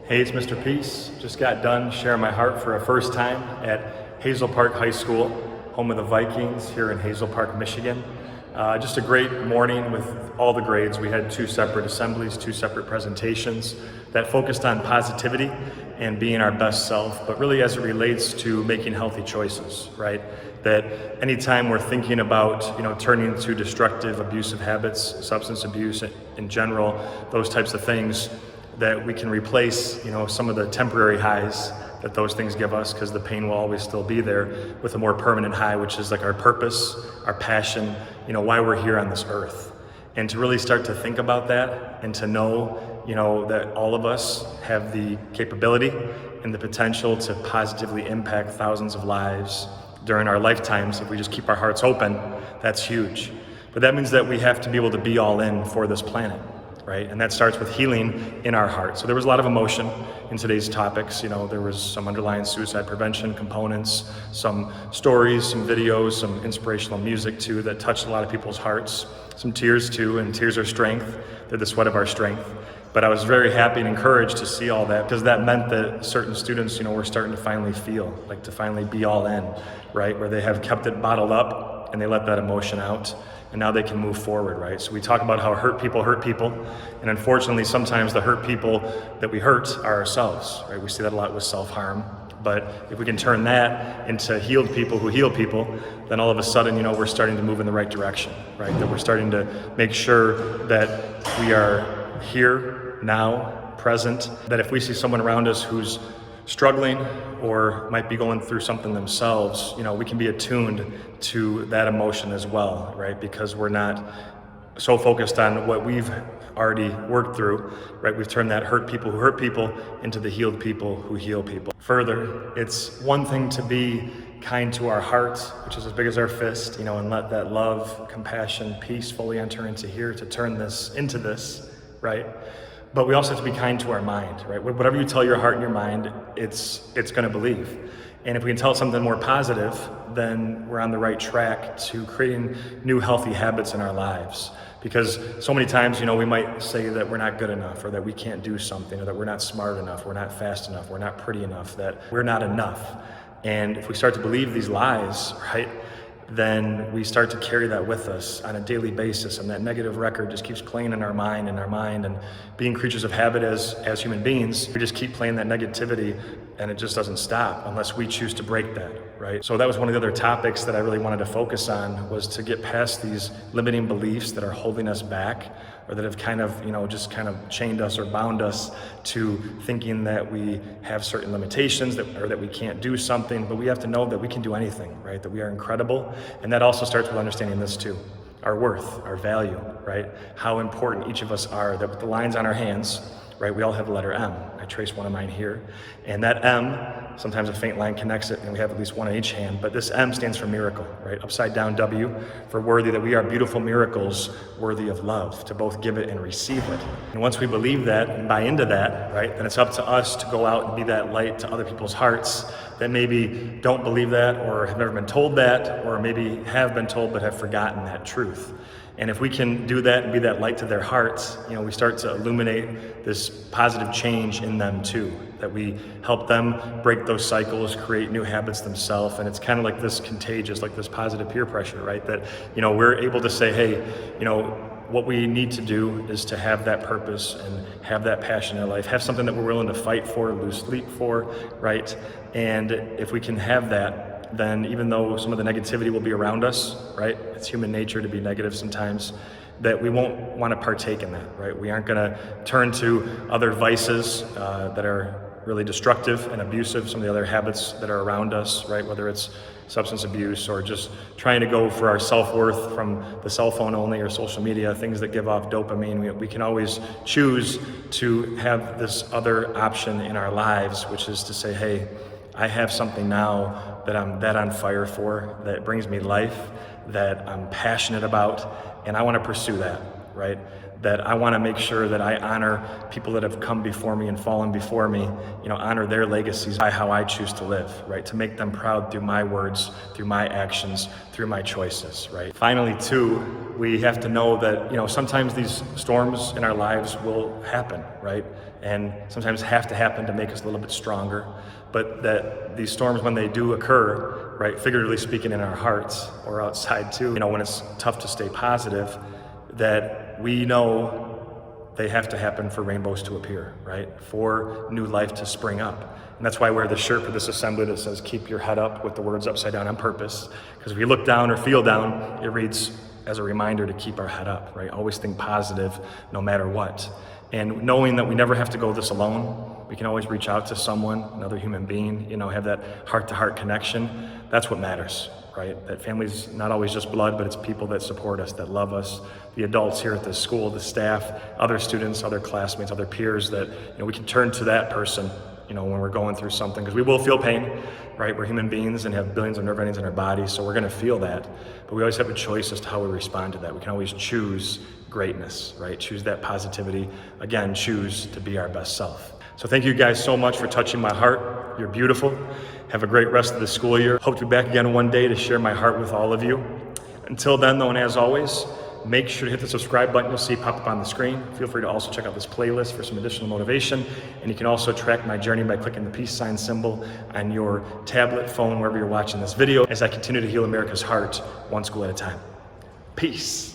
Hey, it's Mr. Peace. Just got done sharing my heart for a first time at Hazel Park High School, home of the Vikings here in Hazel Park, Michigan. Just a great morning with all the grades. We had two separate assemblies, two separate presentations that focused on positivity and being our best self, but really as it relates to making healthy choices, right? That anytime we're thinking about, turning to destructive, abusive habits, substance abuse in general, those types of things, that we can replace, some of the temporary highs that those things give us, because the pain will always still be there, with a more permanent high, which is like our purpose, our passion, why we're here on this earth. And to really start to think about that and to know, that all of us have the capability and the potential to positively impact thousands of lives during our lifetimes if we just keep our hearts open, that's huge. But that means that we have to be able to be all in for this planet. Right? And that starts with healing in our heart. So there was a lot of emotion in today's topics. There was some underlying suicide prevention components, some stories, some videos, some inspirational music too that touched a lot of people's hearts. Some tears too, and tears are strength. They're the sweat of our strength. But I was very happy and encouraged to see all that, because that meant that certain students, were starting to finally feel, like to finally be all in, right? Where they have kept it bottled up and they let that emotion out. And now they can move forward, right? So we talk about how hurt people, and unfortunately sometimes the hurt people that we hurt are ourselves, right? We see that a lot with self-harm, but if we can turn that into healed people who heal people, then all of a sudden, we're starting to move in the right direction, right? That we're starting to make sure that we are here, now, present, that if we see someone around us who's struggling or might be going through something themselves, we can be attuned to that emotion as well, right? Because we're not so focused on what we've already worked through, right? We've turned that hurt people who hurt people into the healed people who heal people. Further, it's one thing to be kind to our heart, which is as big as our fist, and let that love, compassion, peace fully enter into here to turn this into this, right? But we also have to be kind to our mind, right? Whatever you tell your heart and your mind, it's going to believe. And if we can tell it something more positive, then we're on the right track to creating new healthy habits in our lives. Because so many times, we might say that we're not good enough, or that we can't do something, or that we're not smart enough, we're not fast enough, we're not pretty enough, that we're not enough. And if we start to believe these lies, right, then we start to carry that with us on a daily basis, and that negative record just keeps playing in our mind, and being creatures of habit as human beings, we just keep playing that negativity, and it just doesn't stop unless we choose to break that, right? So that was one of the other topics that I really wanted to focus on, was to get past these limiting beliefs that are holding us back, or that have kind of, just kind of chained us or bound us to thinking that we have certain limitations, or that we can't do something. But we have to know that we can do anything, right? That we are incredible. And that also starts with understanding this too: our worth, our value, right? How important each of us are, that with the lines on our hands, right, we all have the letter M. I trace one of mine here. And that M, sometimes a faint line connects it, and we have at least one on each hand, but this M stands for miracle, right? Upside down W for worthy, that we are beautiful miracles worthy of love, to both give it and receive it. And once we believe that and buy into that, right, then it's up to us to go out and be that light to other people's hearts that maybe don't believe that, or have never been told that, or maybe have been told but have forgotten that truth. And if we can do that and be that light to their hearts, we start to illuminate this positive change in them too, that we help them break those cycles, create new habits themselves. And it's kind of like this contagious, like this positive peer pressure, right? That, we're able to say, hey, what we need to do is to have that purpose and have that passion in life, have something that we're willing to fight for, lose sleep for, right? And if we can have that, then even though some of the negativity will be around us, right? It's human nature to be negative sometimes, that we won't want to partake in that, right? We aren't going to turn to other vices that are really destructive and abusive, some of the other habits that are around us, right? Whether it's substance abuse, or just trying to go for our self-worth from the cell phone only, or social media, things that give off dopamine. We can always choose to have this other option in our lives, which is to say, hey, I have something now that I'm that on fire for, that brings me life, that I'm passionate about, and I want to pursue that, right? that I want to make sure that I honor people that have come before me and fallen before me, honor their legacies by how I choose to live, right? To make them proud through my words, through my actions, through my choices, right? Finally, too, we have to know that, sometimes these storms in our lives will happen, right? And sometimes have to happen to make us a little bit stronger. But that these storms, when they do occur, right, figuratively speaking in our hearts or outside too, when it's tough to stay positive, that we know they have to happen for rainbows to appear, right? For new life to spring up. And that's why I wear the shirt for this assembly that says, keep your head up, with the words upside down on purpose. Because if we look down or feel down, it reads as a reminder to keep our head up, right? Always think positive no matter what. And knowing that we never have to go this alone, we can always reach out to someone, another human being, have that heart-to-heart connection. That's what matters, right? That family's not always just blood, but it's people that support us, that love us, the adults here at this school, the staff, other students, other classmates, other peers, that we can turn to that person, when we're going through something, because we will feel pain, right? We're human beings and have billions of nerve endings in our bodies, so we're going to feel that. But we always have a choice as to how we respond to that. We can always choose greatness, right? Choose that positivity. Again, choose to be our best self. So thank you guys so much for touching my heart. You're beautiful. Have a great rest of the school year. Hope to be back again one day to share my heart with all of you. Until then, though, and as always, make sure to hit the subscribe button you'll see pop up on the screen. Feel free to also check out this playlist for some additional motivation. And you can also track my journey by clicking the peace sign symbol on your tablet, phone, wherever you're watching this video, as I continue to heal America's heart one school at a time. Peace.